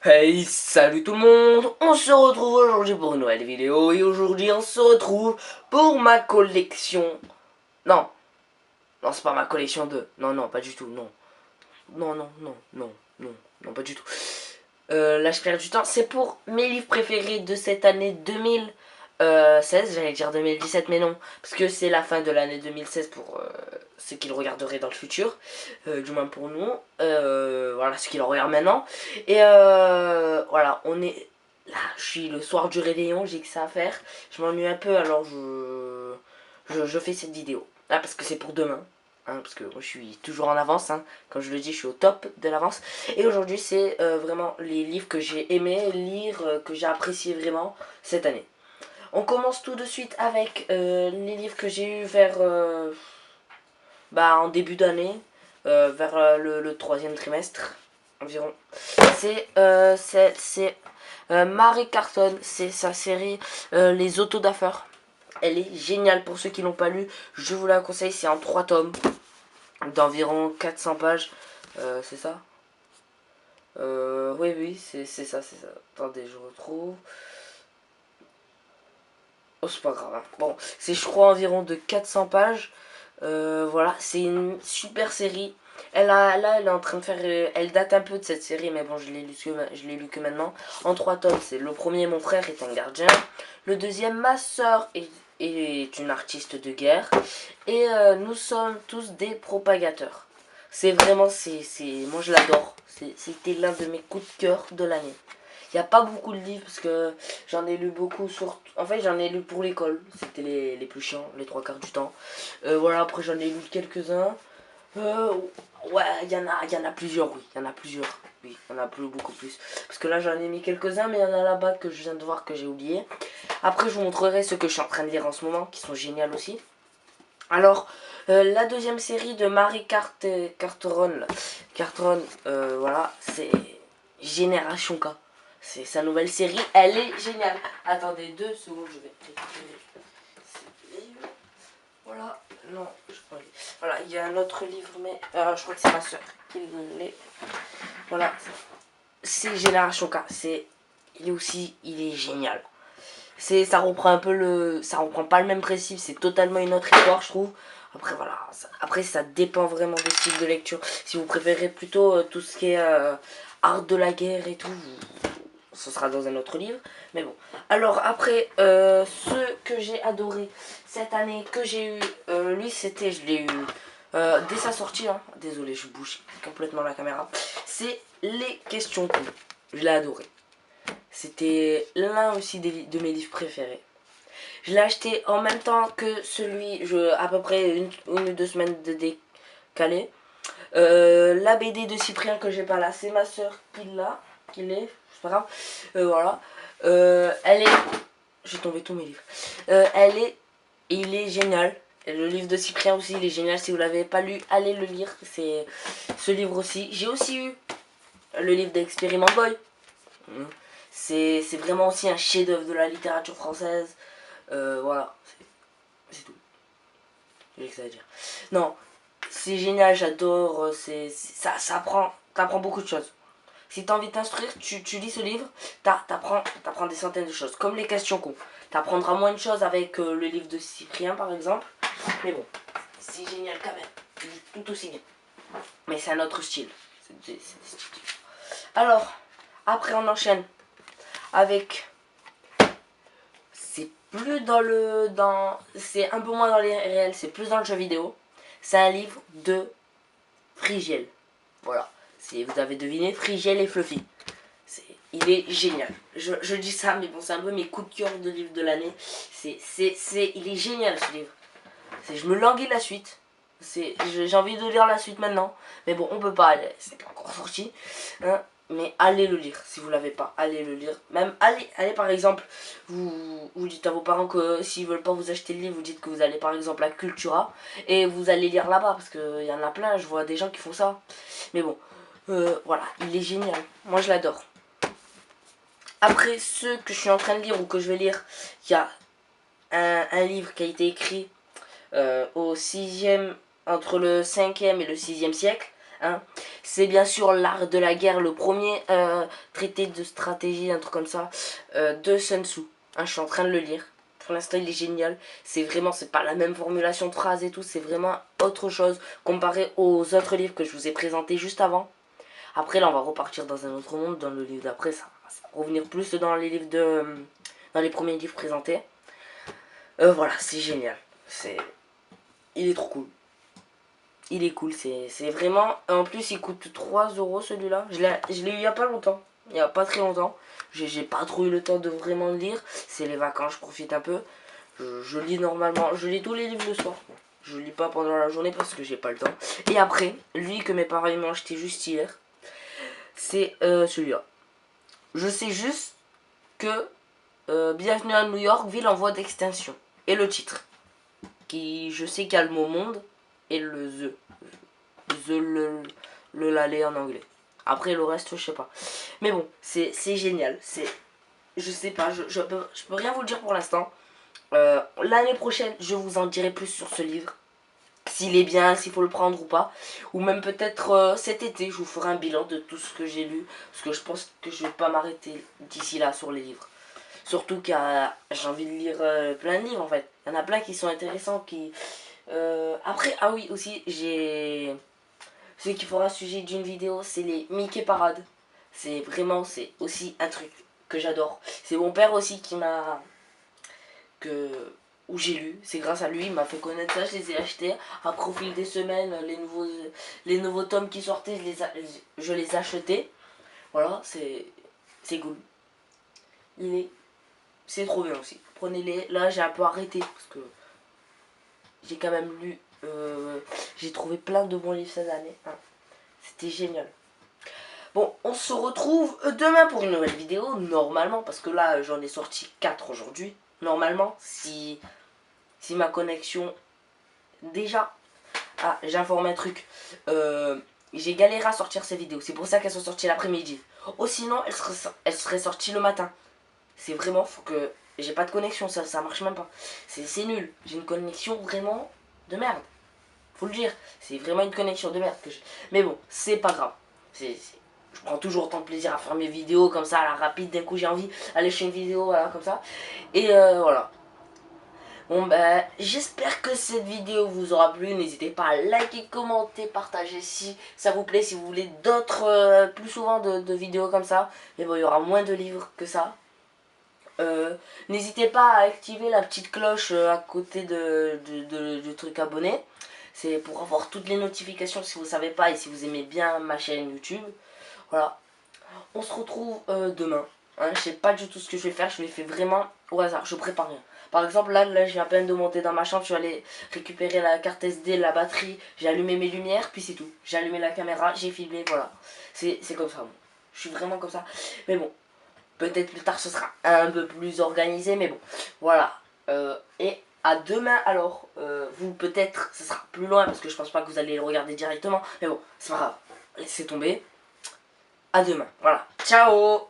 Hey, salut tout le monde. On se retrouve aujourd'hui pour une nouvelle vidéo. Et aujourd'hui on se retrouve pour ma collection. Non, non, c'est pas ma collection de... Non, non, pas du tout, non. Non, non, non, non, non, non, pas du tout. Là je perds du temps. C'est pour mes livres préférés de cette année 2016. J'allais dire 2017, mais non. Parce que c'est la fin de l'année 2016 pour ceux qui le regarderaient dans le futur. Du moins pour nous. Voilà, ceux qui le regardent maintenant. Et voilà, on est là. Je suis le soir du réveillon, j'ai que ça à faire. Je m'ennuie un peu, alors je fais cette vidéo. Ah, parce que c'est pour demain. Hein, parce que moi je suis toujours en avance, hein. Comme je le dis, je suis au top de l'avance. Et aujourd'hui, c'est vraiment les livres que j'ai aimé lire, que j'ai apprécié vraiment cette année. On commence tout de suite avec les livres que j'ai eu vers en début d'année, vers le troisième trimestre environ. C'est Mary Carton, c'est sa série Les Autodafeurs. Elle est géniale pour ceux qui l'ont pas lu. Je vous la conseille, c'est en 3 tomes d'environ 400 pages. C'est ça Oui, oui, c'est ça, c'est ça. Attendez, je retrouve. Oh, c'est pas grave, hein. Bon, c'est je crois environ de 400 pages. Voilà, c'est une super série. Là, elle est en train de faire. Elle date un peu de cette série, mais bon, je l'ai lu que maintenant. En 3 tomes, c'est le premier, mon frère est un gardien. Le deuxième, ma soeur est une artiste de guerre. Et nous sommes tous des propagateurs. C'est vraiment, moi je l'adore. C'était l'un de mes coups de cœur de l'année. Il n'y a pas beaucoup de livres parce que j'en ai lu beaucoup. En fait, j'en ai lu pour l'école. C'était les plus chiants, les 3 quarts du temps. Voilà, après j'en ai lu quelques-uns. Euh, ouais, il y en a plusieurs, oui. Il y en a plusieurs. Oui, il y en a plus, beaucoup plus. Parce que là, j'en ai mis quelques-uns, mais il y en a là-bas que je viens de voir que j'ai oublié. Après, je vous montrerai ceux que je suis en train de lire en ce moment, qui sont géniaux aussi. Alors, la deuxième série de Marie Carteron, voilà, c'est Génération K. C'est sa nouvelle série, elle est géniale. Attendez 2 secondes, je vais récupérer ce livre. Voilà, non, je crois. Voilà, il y a un autre livre, mais je crois que c'est ma soeur qui l'est. Voilà, c'est Génération K. Il est génial. Ça reprend un peu ça reprend pas le même principe, c'est totalement une autre histoire, je trouve. Après voilà, après ça dépend vraiment des styles de lecture. Si vous préférez plutôt tout ce qui est art de la guerre et tout, ce sera dans un autre livre. Mais bon. Alors après, ce que j'ai adoré cette année, que j'ai eu, lui c'était, je l'ai eu dès sa sortie, hein. Désolé, je bouge complètement la caméra. C'est Les Questions Clés. Je l'ai adoré. C'était l'un aussi de mes livres préférés. Je l'ai acheté en même temps que à peu près une ou 2 semaines de décalé. La BD de Cyprien que j'ai pas là, c'est ma soeur qui l'est, c'est pas grave. Voilà. Elle est. J'ai tombé tous mes livres. Il est génial. Et le livre de Cyprien aussi, il est génial. Si vous l'avez pas lu, allez le lire. C'est ce livre aussi. J'ai aussi eu le livre d'Experiment Boy. C'est vraiment aussi un chef-d'œuvre de la littérature française. Voilà, c'est tout. J'ai que ça à dire. Non, c'est génial, j'adore. T'apprends beaucoup de choses. Si t'as envie de t'instruire, tu lis ce livre, t'apprends des centaines de choses. Comme les questions cons. T'apprendras moins de choses avec le livre de Cyprien par exemple. Mais bon, c'est génial quand même. C'est tout aussi bien. Mais c'est un autre style. C'est des styles. Alors, après on enchaîne avec. C'est plus dans le. C'est un peu moins dans les réels, c'est plus dans le jeu vidéo. C'est un livre de Frigiel. Voilà. Vous avez deviné, Frigiel et Fluffy. Il est génial. Je dis ça, mais bon, c'est un peu mes coups de cœur de livre de l'année. Il est génial ce livre. Je me languis la suite. J'ai envie de lire la suite maintenant. Mais bon, on peut pas, c'est pas encore sorti. Hein, mais allez le lire si vous l'avez pas. Allez le lire. Même allez par exemple, vous dites à vos parents que s'ils veulent pas vous acheter le livre, vous dites que vous allez par exemple à Cultura et vous allez lire là-bas parce qu'il y en a plein. Je vois des gens qui font ça. Mais bon, voilà, il est génial. Moi je l'adore. Après ceux que je suis en train de lire ou que je vais lire, il y a un livre qui a été écrit au 6e, entre le 5e et le 6e siècle. Hein. C'est bien sûr l'art de la guerre, le premier traité de stratégie, un truc comme ça, de Sun Tzu. Hein, je suis en train de le lire. Pour l'instant, il est génial. C'est vraiment, c'est pas la même formulation de phrase et tout. C'est vraiment autre chose comparé aux autres livres que je vous ai présentés juste avant. Après, là, on va repartir dans un autre monde. Dans le livre d'après, ça va revenir plus dans les livres dans les premiers livres présentés. Voilà, c'est génial. Il est trop cool. Il est cool, c'est vraiment... En plus, il coûte 3 euros celui-là. Je l'ai eu il y a pas longtemps. Il y a pas très longtemps. J'ai pas trop eu le temps de vraiment le lire. C'est les vacances, je profite un peu. Je lis normalement. Je lis tous les livres le soir. Je lis pas pendant la journée parce que j'ai pas le temps. Et après, lui que mes parents m'ont acheté juste hier, c'est celui-là. Je sais juste que Bienvenue à New York, ville en voie d'extinction. Et le titre. Qui, je sais qu'il y a le mot monde et le le lalé en anglais. Après le reste je sais pas. Mais bon, c'est génial. Je sais pas, je peux rien vous le dire pour l'instant. L'année prochaine je vous en dirai plus sur ce livre. S'il est bien, s'il faut le prendre ou pas. Ou même peut-être cet été je vous ferai un bilan de tout ce que j'ai lu. Parce que je pense que je vais pas m'arrêter d'ici là sur les livres. Surtout que j'ai envie de lire plein de livres en fait. Il y en a plein qui sont intéressants. Après, ah oui aussi, j'ai... Ce qui fera sujet d'une vidéo, c'est les Mickey Parades. C'est vraiment, c'est aussi un truc que j'adore. C'est mon père aussi qui m'a... où j'ai lu. C'est grâce à lui, il m'a fait connaître ça. Je les ai achetés. Après, au fil des semaines, les nouveaux tomes qui sortaient, je les achetais. Voilà, c'est cool. C'est trop bien aussi. Prenez-les. Là, j'ai un peu arrêté parce que j'ai quand même lu. J'ai trouvé plein de bons livres cette année. Hein. C'était génial. Bon, on se retrouve demain pour une nouvelle vidéo, normalement, parce que là, j'en ai sorti 4 aujourd'hui. Normalement, si ma connexion... Déjà... Ah, j'informe un truc. J'ai galéré à sortir ces vidéos. C'est pour ça qu'elles sont sorties l'après-midi. Oh, sinon, elles seraient sorties le matin. C'est vraiment... Faut que... J'ai pas de connexion, ça marche même pas. C'est nul. J'ai une connexion vraiment de merde. Faut le dire. C'est vraiment une connexion de merde que j'ai. Mais bon, c'est pas grave. Je prends toujours autant de plaisir à faire mes vidéos comme ça, à la rapide. D'un coup, j'ai envie d'aller chez une vidéo, voilà, comme ça. Et voilà. Bon, ben, j'espère que cette vidéo vous aura plu. N'hésitez pas à liker, commenter, partager si ça vous plaît. Si vous voulez d'autres, plus souvent de vidéos comme ça. Mais bon, il y aura moins de livres que ça. N'hésitez pas à activer la petite cloche à côté du truc abonné. C'est pour avoir toutes les notifications si vous ne savez pas et si vous aimez bien ma chaîne YouTube. Voilà. On se retrouve demain. Hein, je sais pas du tout ce que je vais faire. Je l'ai fait vraiment au hasard. Je prépare rien. Par exemple, là je viens à peine de monter dans ma chambre. Je vais aller récupérer la carte SD, la batterie. J'ai allumé mes lumières, puis c'est tout. J'ai allumé la caméra, j'ai filmé, voilà. C'est comme ça. Bon. Je suis vraiment comme ça. Mais bon. Peut-être plus tard ce sera un peu plus organisé, mais bon, voilà. Et à demain alors, vous peut-être, ce sera plus loin parce que je pense pas que vous allez le regarder directement, mais bon, c'est pas grave, laissez tomber. À demain, voilà. Ciao!